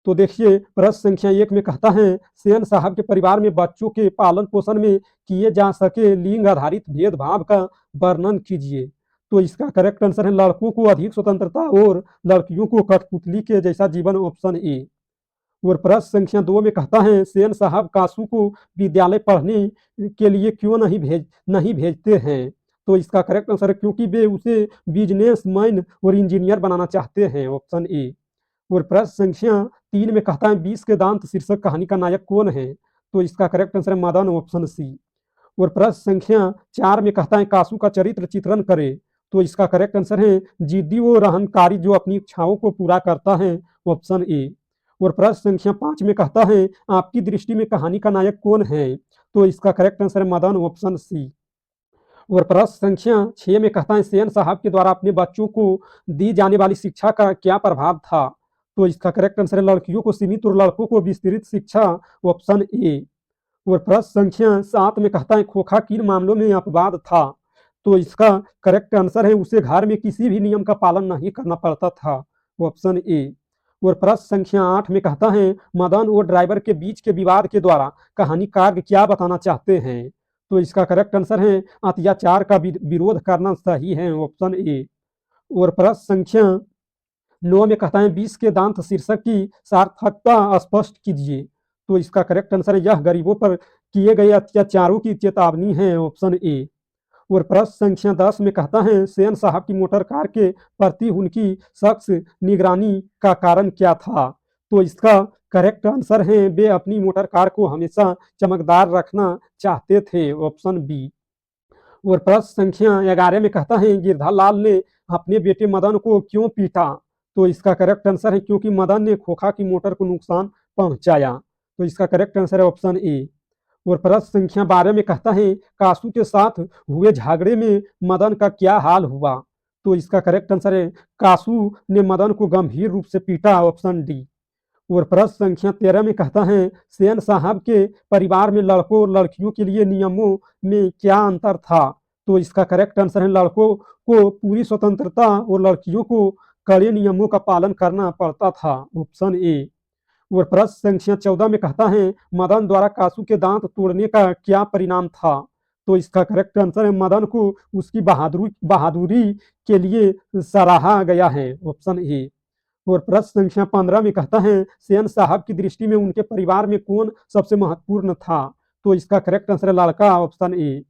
तो देखिए प्रश्न संख्या 1 में कहता है सेन साहब के परिवार में बच्चों के पालन पोषण में किए जा सके लिंग आधारित भेदभाव का वर्णन कीजिए। तो इसका करेक्ट आंसर है लड़कों को अधिक स्वतंत्रता और लड़कियों को कठपुतली के जैसा जीवन, ऑप्शन ए। और प्रश्न संख्या 2 में कहता है सेन साहब कासू को विद्यालय पढ़ने के लिए क्यों नहीं भेजते हैं। तो इसका करेक्ट आंसर है क्योंकि वे उसे बिजनेसमैन और इंजीनियर बनाना चाहते हैं, ऑप्शन ए। और प्रश्न संख्या 3 में कहता है 20 के दांत शीर्षक कहानी का नायक कौन है। तो इसका करेक्ट आंसर है मदन, ऑप्शन सी। और प्रश्न संख्या 4 में कहता है कासू का चरित्र चित्रण करे। तो इसका करेक्ट आंसर है जिद्दी और अहंकारी जो अपनी इच्छाओं को पूरा करता है, ऑप्शन ए। और प्रश्न संख्या 5 में कहता है आपकी दृष्टि में कहानी का नायक कौन है। तो इसका करेक्ट आंसर है मदन, ऑप्शन सी। और प्रश्न संख्या 6 में कहता है सेन साहब के द्वारा अपने बच्चों को दी जाने वाली शिक्षा का क्या प्रभाव था। तो इसका करेक्ट आंसर है लड़कियों को सीमित और लड़कों को विस्तृत शिक्षा, ऑप्शन ए। और प्रश्न संख्या 7 में कहता है खोखा किन मामलों में अपवाद था। तो इसका करेक्ट आंसर है उसे घर में किसी भी नियम का पालन नहीं करना पड़ता था, ऑप्शन ए। और प्रश्न संख्या 8 में कहता है मदन और ड्राइवर के बीच के विवाद के द्वारा कहानीकार क्या बताना चाहते हैं। तो इसका करेक्ट आंसर है अत्याचार का विरोध करना सही है, ऑप्शन ए। और प्रश्न संख्या 9 में कहता है 20 के दांत शीर्षक की सार्थकता स्पष्ट कीजिए। तो इसका करेक्ट आंसर है यह गरीबों पर किए गए अत्याचारों की चेतावनी है, ऑप्शन ए। और प्रश्न संख्या 10 में कहता है सेन साहब की मोटर कार के प्रति उनकी सख्त निगरानी का कारण क्या था। तो इसका करेक्ट आंसर है वे अपनी मोटर कार को हमेशा चमकदार रखना चाहते थे, ऑप्शन बी। और प्रश्न संख्या 11 में कहता है गिरधर लाल ने अपने बेटे मदन को क्यों पीटा। तो इसका करेक्ट आंसर है क्योंकि मदन ने खोखा की मोटर को नुकसान पहुंचाया। तो इसका करेक्ट आंसर है ऑप्शन ए। और प्रश्न संख्या 12 में कहता है कासू के साथ हुए झगड़े में मदन का क्या हाल हुआ। तो इसका करेक्ट आंसर है कासू ने मदन को गंभीर रूप से पीटा, ऑप्शन डी। और प्रश्न संख्या 13 में कहता है सेन साहब के परिवार में लड़कों और लड़कियों के लिए नियमों में क्या अंतर था। तो इसका करेक्ट आंसर है लड़कों को पूरी स्वतंत्रता और लड़कियों को कड़े नियमों का पालन करना पड़ता था, ऑप्शन ए। और प्रश्न संख्या 14 में कहता है मदन द्वारा कासू के दांत तोड़ने का क्या परिणाम था। तो इसका करेक्ट आंसर है मदन को उसकी बहादुरी के लिए सराहा गया है, ऑप्शन ए। और प्रश्न संख्या 15 में कहता है सेन साहब की दृष्टि में उनके परिवार में कौन सबसे महत्वपूर्ण था। तो इसका करेक्ट आंसर है लड़का, ऑप्शन ए।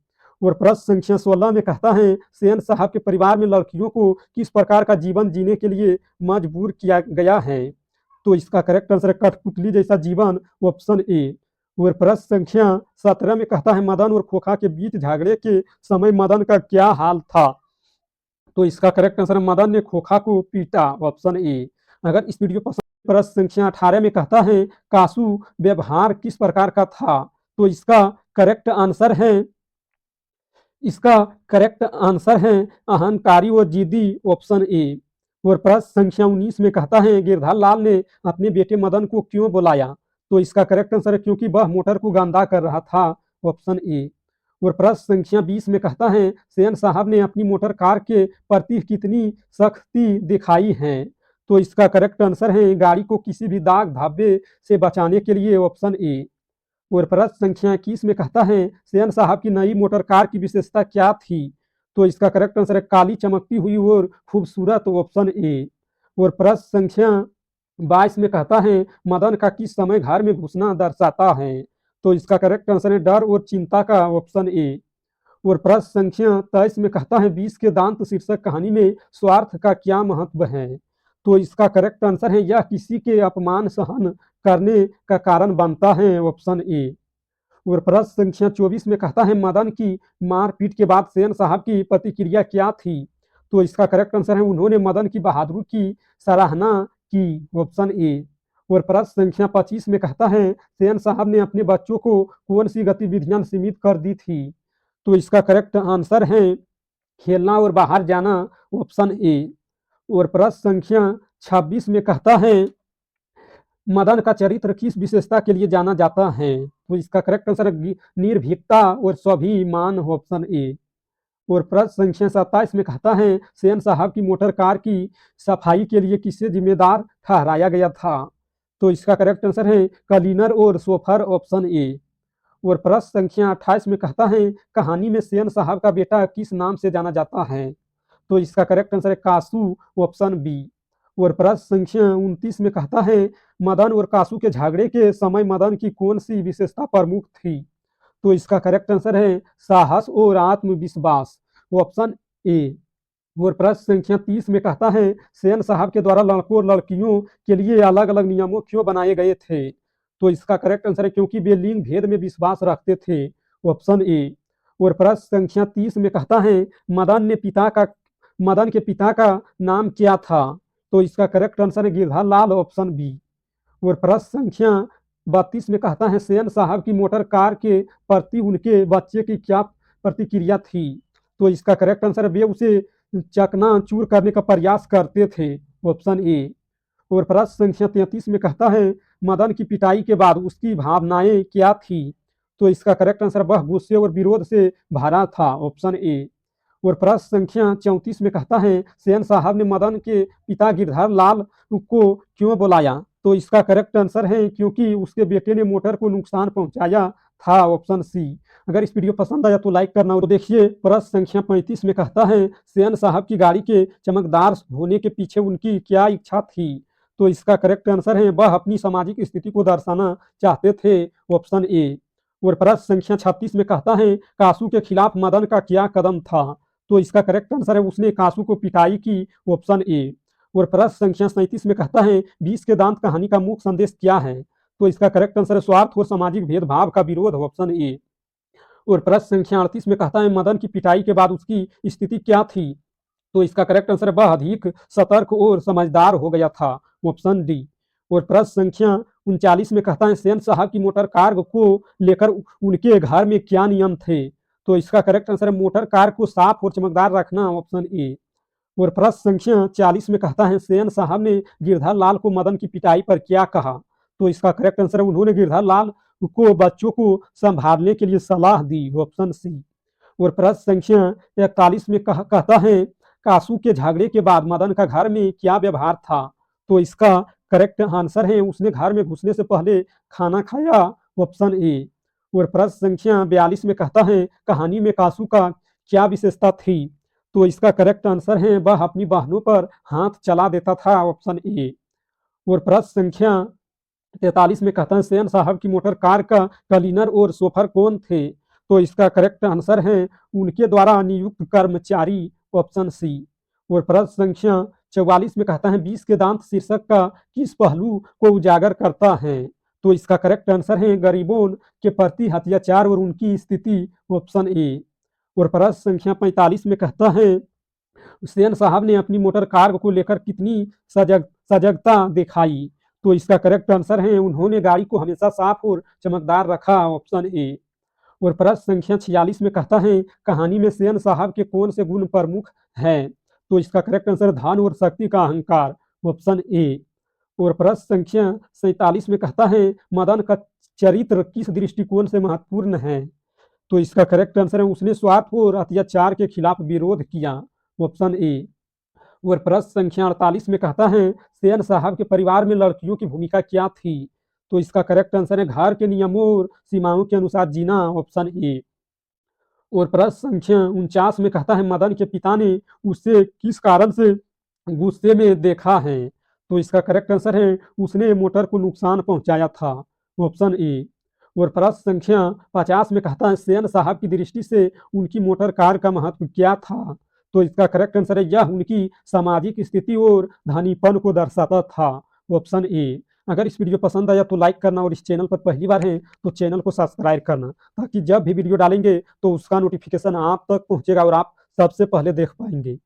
और प्रश्न संख्या 16 में कहता है सेन साहब के परिवार में लड़कियों को किस प्रकार का जीवन जीने के लिए मजबूर किया गया है। तो इसका करेक्ट आंसर है कठपुतली जैसा जीवन, ऑप्शन ए। और प्रश्न संख्या 17 में कहता है मदन और खोखा के बीच झगड़े के समय मदन का क्या हाल था। तो इसका करेक्ट आंसर है मदन ने खोखा को पीटा, ऑप्शन ए। अगर इस वीडियो पसंद, प्रश्न संख्या 18 में कहता है कासू व्यवहार किस प्रकार का था। तो इसका करेक्ट आंसर है अहंकारी और जिद्दी, ऑप्शन ए। और प्रश्न संख्या 19 में कहता है गिरधर लाल ने अपने बेटे मदन को क्यों बुलाया। तो इसका करेक्ट आंसर है क्योंकि वह मोटर को गंदा कर रहा था, ऑप्शन ए। और प्रश्न संख्या 20 में कहता है सेन साहब ने अपनी मोटर कार के प्रति कितनी सख्ती दिखाई है। तो इसका करेक्ट आंसर है गाड़ी को किसी भी दाग धब्बे से बचाने के लिए, ऑप्शन ए। और प्रश्न संख्या 21 में कहता है सेन साहब की नई मोटर कार की विशेषता क्या थी। तो इसका करेक्ट आंसर है काली चमकती हुई और खूबसूरत, ऑप्शन ए। और प्रश्न संख्या 22 में कहता है मदन का किस समय घर में घुसना दर्शाता है। तो इसका करेक्ट आंसर है डर और चिंता का, ऑप्शन ए। और प्रश्न संख्या 23 में कहता है 20 के दांत शीर्षक कहानी में स्वार्थ का क्या महत्व है। तो इसका करेक्ट आंसर है यह किसी के अपमान सहन करने का कारण बनता है, ऑप्शन ए। और प्रश्न संख्या 24 में कहता है मदन की मारपीट के बाद सेन साहब की प्रतिक्रिया क्या थी। तो इसका करेक्ट आंसर है उन्होंने मदन की बहादुरी की सराहना की, ऑप्शन ए। और प्रश्न संख्या 25 में कहता है सेन साहब ने अपने बच्चों को कौन सी गतिविधियां सीमित कर दी थी। तो इसका करेक्ट आंसर है खेलना और बाहर जाना, ऑप्शन ए। और प्रश्न संख्या 26 में कहता है मदन का चरित्र किस विशेषता के लिए जाना जाता है। तो इसका करेक्ट आंसर है निर्भीकता और स्वाभिमान, ऑप्शन ए। और प्रश्न संख्या 27 में कहता है सेन साहब की मोटर कार की सफाई के लिए किसे जिम्मेदार ठहराया गया था। तो इसका करेक्ट आंसर है क्लीनर और सोफर, ऑप्शन ए। और प्रश्न संख्या 28 में कहता है कहानी में सेन साहब का बेटा किस नाम से जाना जाता है? तो इसका करेक्ट आंसर है कासू, ऑप्शन बी। और प्रश्न संख्या 29 में कहता है मदन और कासू के झगड़े के समय मदन की कौन सी विशेषता प्रमुख थी? तो इसका करेक्ट आंसर है साहस और आत्मविश्वास, ऑप्शन ए। और प्रश्न संख्या 30 में कहता है सेन साहब के द्वारा लड़कों और लड़कियों के लिए अलग अलग नियमों क्यों बनाए गए थे? तो इसका करेक्ट आंसर है क्योंकि वे लिंग भेद में विश्वास रखते थे, ऑप्शन ए। और प्रश्न संख्या 30 में कहता है मदन के पिता का नाम क्या था? तो इसका करेक्ट आंसर है गिरधर लाल, ऑप्शन बी। और प्रश्न संख्या 32 में कहता है सेन साहब की मोटर कार के प्रति उनके बच्चे की क्या प्रतिक्रिया थी? तो इसका करेक्ट आंसर है वे उसे चकनाचूर करने का प्रयास करते थे, ऑप्शन ए। और प्रश्न संख्या 33 में कहता है मदन की पिटाई के बाद उसकी भावनाएं क्या थी? तो इसका करेक्ट आंसर वह गुस्से और विरोध से भरा था, ऑप्शन ए। और प्रश्न संख्या 34 में कहता है सेन साहब ने मदन के पिता गिरधर लाल को क्यों बुलाया? तो इसका करेक्ट आंसर है क्योंकि उसके बेटे ने मोटर को नुकसान पहुंचाया था, ऑप्शन सी। अगर इस वीडियो पसंद आया तो लाइक करना। और देखिए प्रश्न संख्या 35 में कहता है सेन साहब की गाड़ी के चमकदार होने के पीछे उनकी क्या इच्छा थी? तो इसका करेक्ट आंसर है वह अपनी सामाजिक स्थिति को दर्शाना चाहते थे, ऑप्शन ए। और प्रश्न संख्या 36 में कहता है कासू के खिलाफ मदन का क्या कदम था? तो इसका करेक्ट आंसर है उसने कासू को पिटाई की, ऑप्शन ए। और प्रश्न संख्या 37 में कहता है 20 के दांत कहानी का मुख्य संदेश क्या है? तो इसका करेक्ट आंसर है स्वार्थ और सामाजिक भेदभाव का विरोध, ऑप्शन ए। और प्रश्न संख्या 38 में कहता है मदन की पिटाई के बाद उसकी स्थिति क्या थी? तो इसका करेक्ट आंसर है वह अधिक सतर्क और समझदार हो गया था, ऑप्शन डी। और प्रश्न संख्या 39 में कहता है सेन साहब की मोटर कार को लेकर उनके घर में क्या नियम थे? तो इसका करेक्ट आंसर है मोटर कार को साफ और चमकदार रखना, ऑप्शन ए। और प्रश्न संख्या 40 में कहता है सेन साहब ने गिरधर लाल को मदन की पिटाई पर क्या कहा? तो इसका करेक्ट आंसर है उन्होंने गिरधर लाल को बच्चों को संभालने के लिए सलाह दी, ऑप्शन सी। और प्रश्न संख्या 41 में कहता है कासू के झगड़े के बाद मदन का घर में क्या व्यवहार था? तो इसका करेक्ट आंसर है उसने घर में घुसने से पहले खाना खाया, ऑप्शन ए। और प्रश्न संख्या 42 में कहता है कहानी में कासू का क्या विशेषता थी? तो इसका करेक्ट आंसर है वह अपनी बहनों पर हाथ चला देता था, ऑप्शन ए। और प्रश्न संख्या 43 में कहता है सेन साहब की मोटर कार का क्लीनर और सोफर कौन थे? तो इसका करेक्ट आंसर है उनके द्वारा नियुक्त कर्मचारी, ऑप्शन सी। और प्रश्न संख्या 44 में कहता है 20 के दांत शीर्षक का किस पहलू को उजागर करता है? तो इसका करेक्ट आंसर है गरीबों के प्रति अत्याचार और उनकी स्थिति, ऑप्शन ए। और प्रश्न संख्या 45 में कहता है हुसैन साहब ने अपनी मोटर कार को लेकर कितनी सजगता दिखाई? तो इसका करेक्ट आंसर है उन्होंने गाड़ी को हमेशा साफ और चमकदार रखा, ऑप्शन ए। और प्रश्न संख्या 46 में कहता है कहानी में सेन साहब के कौन से गुण प्रमुख हैं? तो इसका करेक्ट आंसर धन और शक्ति का अहंकार, ऑप्शन ए। और प्रश्न संख्या 47 में कहता है मदन का चरित्र किस दृष्टिकोण से महत्वपूर्ण है? तो इसका करेक्ट आंसर है उसने स्वार्थ और अत्याचार के खिलाफ विरोध किया, ऑप्शन ए। और प्रश्न संख्या 48 में कहता है सेन साहब के परिवार में लड़कियों की भूमिका क्या थी? तो इसका करेक्ट आंसर है घर के नियमों और सीमाओं के अनुसार जीना, ऑप्शन ए। और प्रश्न संख्या 49 में कहता है मदन के पिता ने उसे किस कारण से गुस्से में देखा है? तो इसका करेक्ट आंसर है उसने मोटर को नुकसान पहुंचाया था, ऑप्शन ए। और प्रश्न संख्या 50 में कहता है सेन साहब की दृष्टि से उनकी मोटर कार का महत्व क्या था? तो इसका करेक्ट आंसर है यह उनकी सामाजिक स्थिति और धनीपन को दर्शाता था, ऑप्शन ए। अगर इस वीडियो पसंद आया तो लाइक करना और इस चैनल पर पहली बार है तो चैनल को सब्सक्राइब करना ताकि जब भी वीडियो डालेंगे तो उसका नोटिफिकेशन आप तक पहुंचेगा और आप सबसे पहले देख पाएंगे।